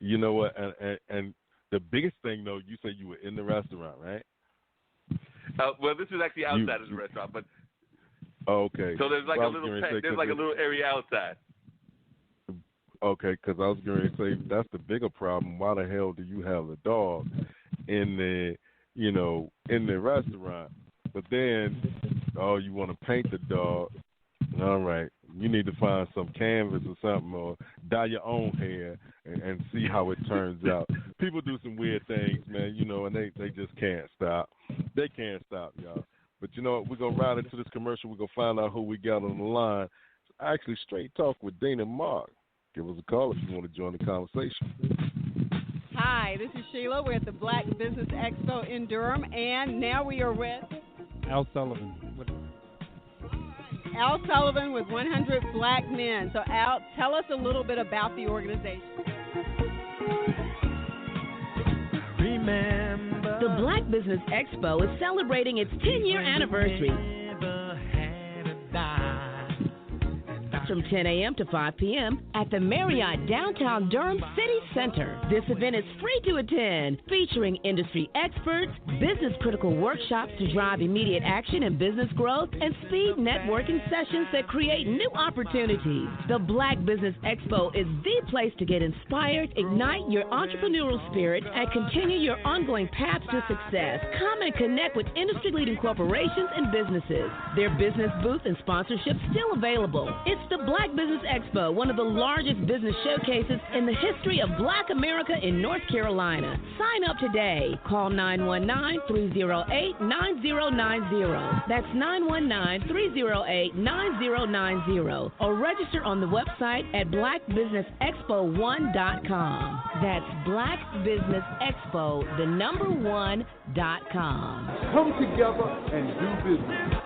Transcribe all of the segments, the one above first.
You know what? And the biggest thing, though, you said you were in the restaurant, right? Well, this is actually You, outside of the restaurant, but okay. so there's like I a was little going to say, there's like a little area outside. okay, because I was going to say that's the bigger problem. Why the hell do you have a dog in the, in the restaurant? But then, oh, you want to paint the dog. All right. You need to find some canvas or something or dye your own hair and see how it turns out. People do some weird things, man, and they just can't stop. They can't stop, y'all. But you know what? We're going to ride into this commercial. We're going to find out who we got on the line. It's actually Straight Talk with Dana Mark. Give us a call if you want to join the conversation. Hi, this is Sheila. We're at the Black Business Expo in Durham, and now we are with Al Sullivan. Al Sullivan with 100 Black Men. So, Al, tell us a little bit about the organization. The Black Business Expo is celebrating its 10-year anniversary. From 10 a.m. to 5 p.m. at the Marriott Downtown Durham City Center. This event is free to attend, featuring industry experts, business-critical workshops to drive immediate action and business growth, and speed networking sessions that create new opportunities. The Black Business Expo is the place to get inspired, ignite your entrepreneurial spirit, and continue your ongoing path to success. Come and connect with industry-leading corporations and businesses. Their business booth and sponsorship still available. It's the Black Business Expo, one of the largest business showcases in the history of Black America in North Carolina. Sign up today. Call 919-308-9090. That's 919-308-9090. Or register on the website at blackbusinessexpo1.com. That's blackbusinessexpo, the number 1.com. Come together and do business.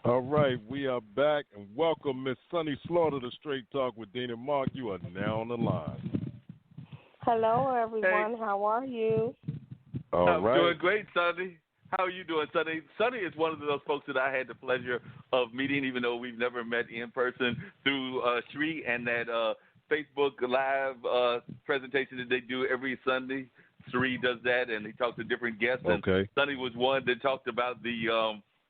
All right, we are back, and welcome Miss Sunny Slaughter to Straight Talk with Dana Mark. You are now on the line. Hello, everyone. Hey. How are you? All right. Doing great, Sunny. How are you doing, Sunny? Sunny is one of those folks that I had the pleasure of meeting, even though we've never met in person, through Sree and that Facebook Live presentation that they do every Sunday. Sree does that, and he talks to different guests. Okay. And Sunny was one that talked about the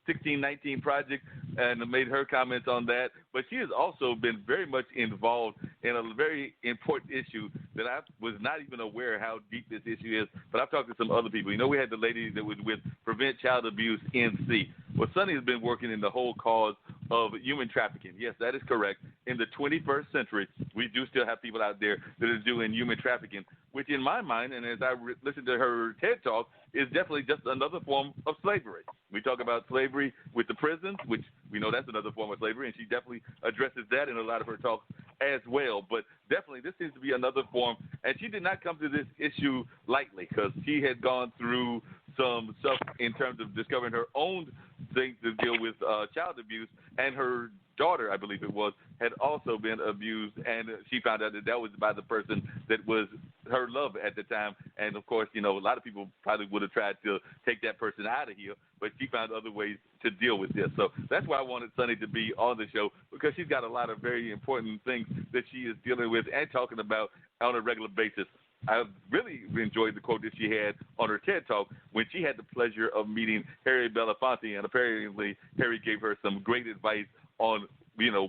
1619 project and made her comments on that. But she has also been very much involved in a very important issue that I was not even aware how deep this issue is. But I've talked to some other people. We had the lady that was with Prevent Child Abuse NC. Well, Sunny has been working in the whole cause of human trafficking. Yes, that is correct. In the 21st century, we do still have people out there that are doing human trafficking, which in my mind, and as I listened to her TED Talk, is definitely just another form of slavery. We talk about slavery with the prisons, which we know that's another form of slavery, and she definitely addresses that in a lot of her talks as well. But definitely this seems to be another form, and she did not come to this issue lightly because she had gone through some stuff in terms of discovering her own things to deal with child abuse, and her daughter, I believe it was, had also been abused, and she found out that that was by the person that was her love at the time. And, of course, a lot of people probably would have tried to take that person out of here, but she found other ways to deal with this. So that's why I wanted Sunny to be on the show, because she's got a lot of very important things that she is dealing with and talking about on a regular basis. I really enjoyed the quote that she had on her TED Talk when she had the pleasure of meeting Harry Belafonte, and apparently Harry gave her some great advice on,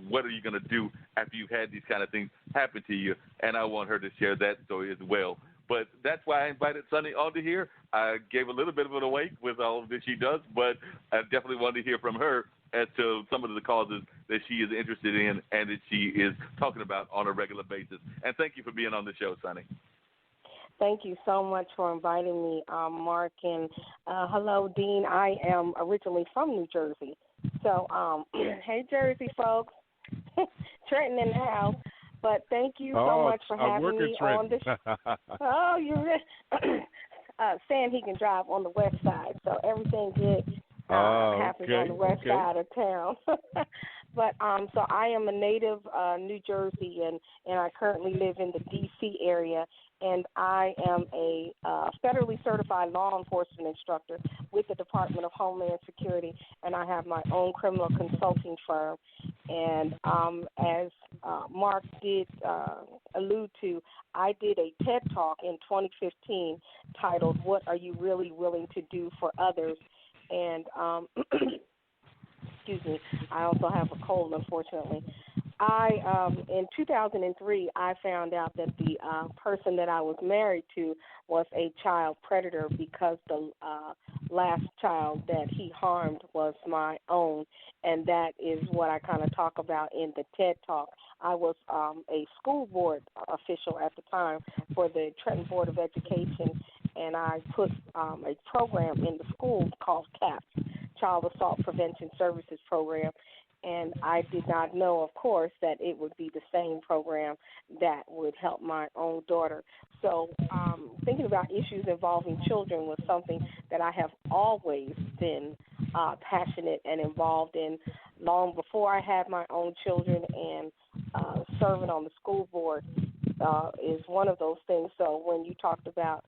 what are you going to do after you've had these kind of things happen to you, and I want her to share that story as well. But that's why I invited Sunny on to here. I gave a little bit of it away with all that she does, but I definitely wanted to hear from her as to some of the causes that she is interested in and that she is talking about on a regular basis. And thank you for being on the show, Sunny. Thank you so much for inviting me, Mark. And hello, Dean. I am originally from New Jersey. So, hey, Jersey folks. Trenton in the house. But thank you so much for having me on the show. Oh, you're saying he can drive on the west side. So everything good happens on the west side of town. But so I am a native New Jersey, and I currently live in the D.C. area, and I am a federally certified law enforcement instructor with the Department of Homeland Security, and I have my own criminal consulting firm. And as Mark did allude to, I did a TED Talk in 2015 titled, "What Are You Really Willing to Do for Others?" And excuse me, I also have a cold, unfortunately. In 2003, I found out that the person that I was married to was a child predator because the last child that he harmed was my own, and that is what I kind of talk about in the TED Talk. I was a school board official at the time for the Trenton Board of Education, and I put a program in the school called CAPS, Child Assault Prevention Services Program, and I did not know, of course, that it would be the same program that would help my own daughter. So thinking about issues involving children was something that I have always been passionate and involved in long before I had my own children, and serving on the school board is one of those things. So when you talked about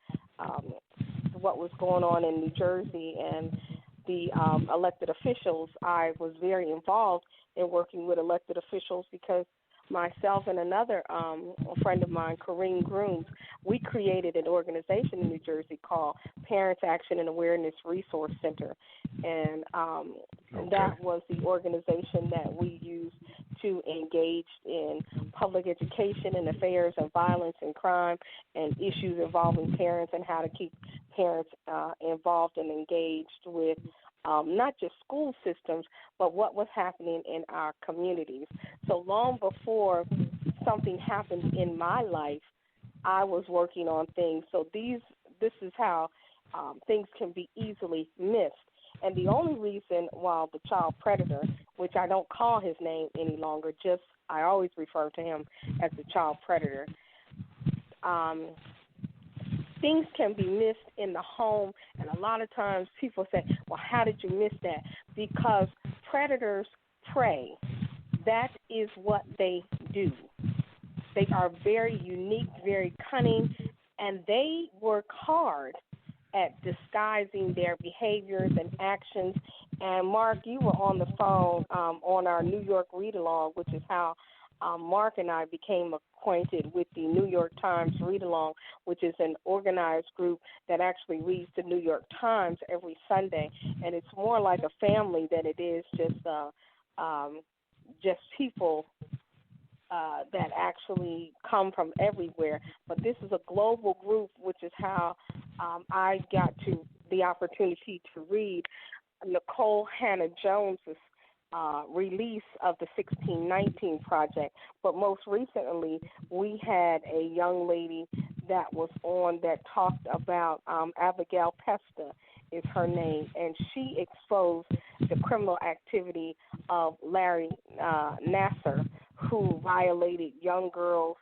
what was going on in New Jersey and the elected officials, I was very involved in working with elected officials because myself and another friend of mine, Kareem Grooms, we created an organization in New Jersey called Parents Action and Awareness Resource Center. And that was the organization that we used to engage in public education and affairs and violence and crime and issues involving parents and how to keep parents involved and engaged with not just school systems, but what was happening in our communities. So long before something happened in my life, I was working on things. So this is how things can be easily missed. And the only reason why the child predator, which I don't call his name any longer, just I always refer to him as the child predator, things can be missed in the home, and a lot of times people say, well, how did you miss that? Because predators prey. That is what they do. They are very unique, very cunning, and they work hard at disguising their behaviors and actions. And, Mark, you were on the phone on our New York Readalong, which is how Mark and I became acquainted with the New York Times Readalong, which is an organized group that actually reads the New York Times every Sunday. And it's more like a family than it is just people that actually come from everywhere. But this is a global group, which is how I got to the opportunity to read Nicole Hannah-Jones's release of the 1619 Project. But most recently, we had a young lady that was on that talked about Abigail Pesta is her name, and she exposed the criminal activity of Larry Nassar, who violated young girls,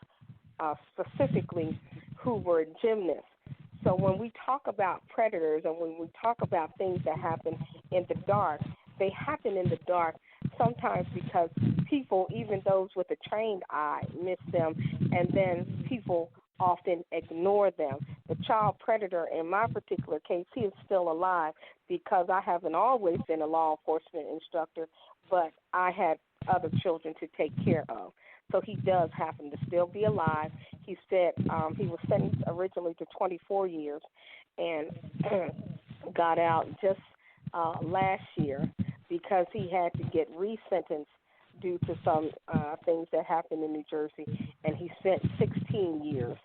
specifically who were gymnasts. So when we talk about predators and when we talk about things that happen in the dark, they happen in the dark sometimes because people, even those with a trained eye, miss them, and then people often ignore them. The child predator, in my particular case, he is still alive because I haven't always been a law enforcement instructor, but I had other children to take care of. So he does happen to still be alive. He said he was sentenced originally to 24 years and got out just last year because he had to get resentenced due to some things that happened in New Jersey, and he spent 16 years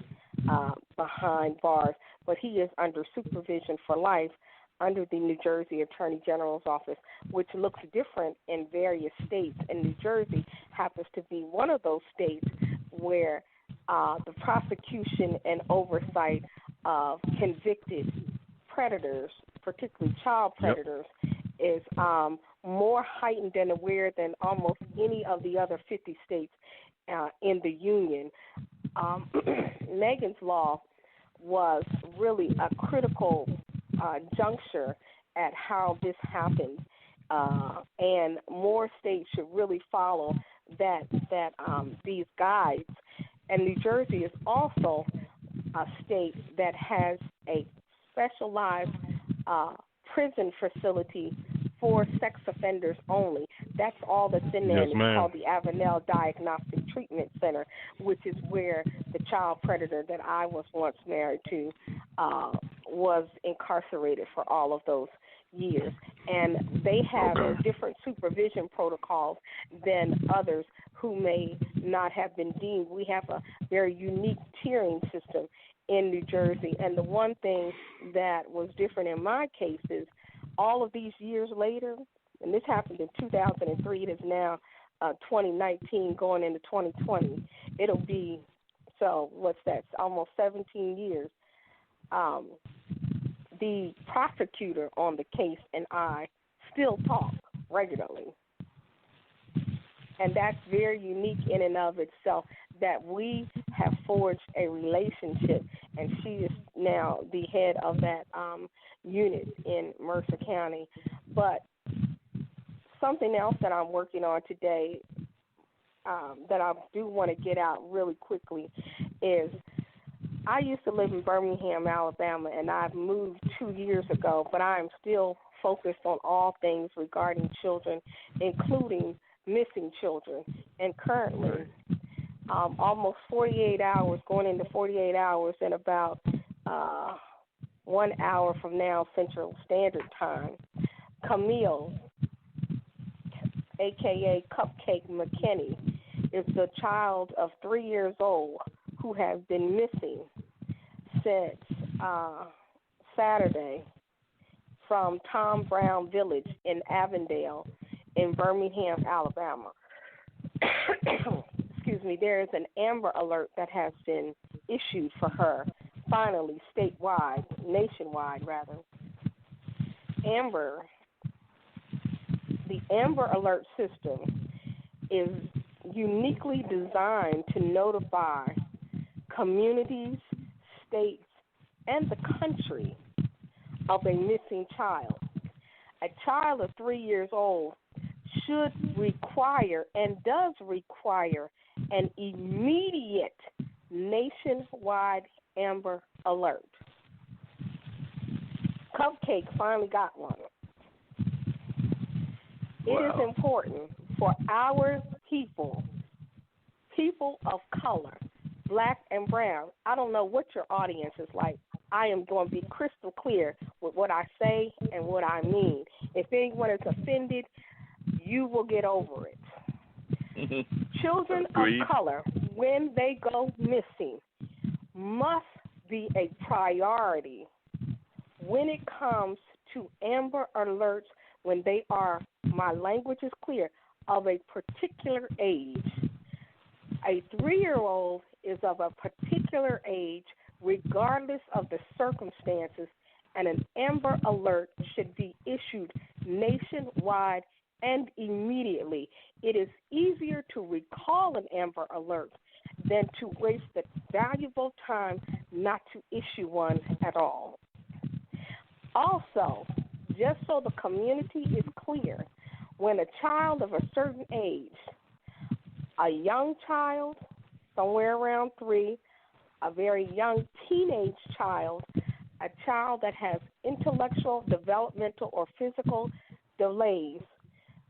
behind bars. But he is under supervision for life under the New Jersey Attorney General's office, which looks different in various states. And New Jersey happens to be one of those states where the prosecution and oversight of convicted predators, particularly child predators, is more heightened and aware than almost any of the other 50 states in the Union. Megan's Law was really a critical juncture at how this happened. and more states should really follow these guides. And New Jersey is also a state that has a specialized prison facility for sex offenders only. That's all that's in there. Yes, and it's called the Avenel Diagnostic Treatment Center, which is where the child predator that I was once married to was incarcerated for all of those years. And they have different supervision protocols than others who may not have been deemed. We have a very unique tiering system in New Jersey. And the one thing that was different in my case is all of these years later, and this happened in 2003, it is now 2019 going into 2020. It'll be, almost 17 years. The prosecutor on the case and I still talk regularly. And that's very unique in and of itself, that we have forged a relationship, and she is now the head of that unit in Mercer County. But something else that I'm working on today that I do want to get out really quickly is I used to live in Birmingham, Alabama, and I've moved 2 years ago, but I am still focused on all things regarding children, including missing children. And currently, almost 48 hours, going into 48 hours, in about 1 hour from now, Central Standard Time, Camille, a.k.a. Cupcake McKinney, is the child of 3 years old who has been missing since Saturday from Tom Brown Village in Avondale in Birmingham, Alabama. Excuse me, there is an Amber Alert that has been issued for her, finally, nationwide rather. The Amber Alert system is uniquely designed to notify communities, states, and the country of a missing child. A child of 3 years old should require and does require an immediate nationwide Amber Alert. Cupcake finally got one. It is important for our people of color, black and brown. I don't know what your audience is like. I am going to be crystal clear with what I say and what I mean. If anyone is offended, you will get over it. Children of color, when they go missing, must be a priority when it comes to Amber Alerts when they are, my language is clear, of a particular age. A 3-year-old is of a particular age regardless of the circumstances, and an Amber Alert should be issued nationwide and immediately. It is easier to recall an Amber Alert than to waste the valuable time not to issue one at all. Also, just so the community is clear, when a child of a certain age, a young child, somewhere around 3, a very young teenage child, a child that has intellectual, developmental, or physical delays,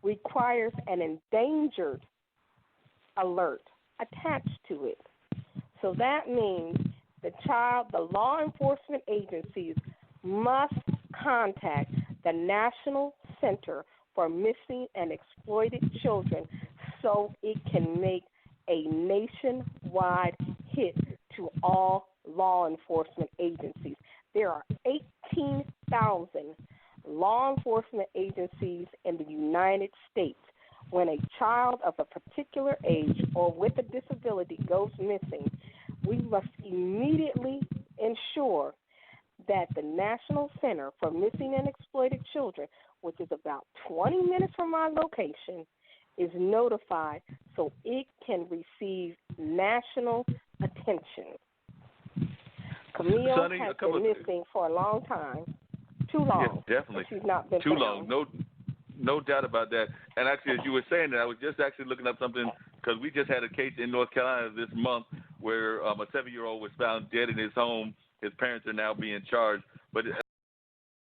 requires an endangered alert attached to it. So that means the law enforcement agencies must contact the National Center for Missing and Exploited Children so it can make a nationwide hit to all law enforcement agencies. There are 18,000 law enforcement agencies in the United States. When a child of a particular age or with a disability goes missing, we must immediately ensure that the National Center for Missing and Exploited Children, which is about 20 minutes from my location, is notified so it can receive national attention. Camille has been missing for a long time. Too long. Yes, definitely. She's not been too found. long. No doubt about that. And actually, as you were saying that, I was just actually looking up something because we just had a case in North Carolina this month where a 7-year-old was found dead in his home. His parents are now being charged. But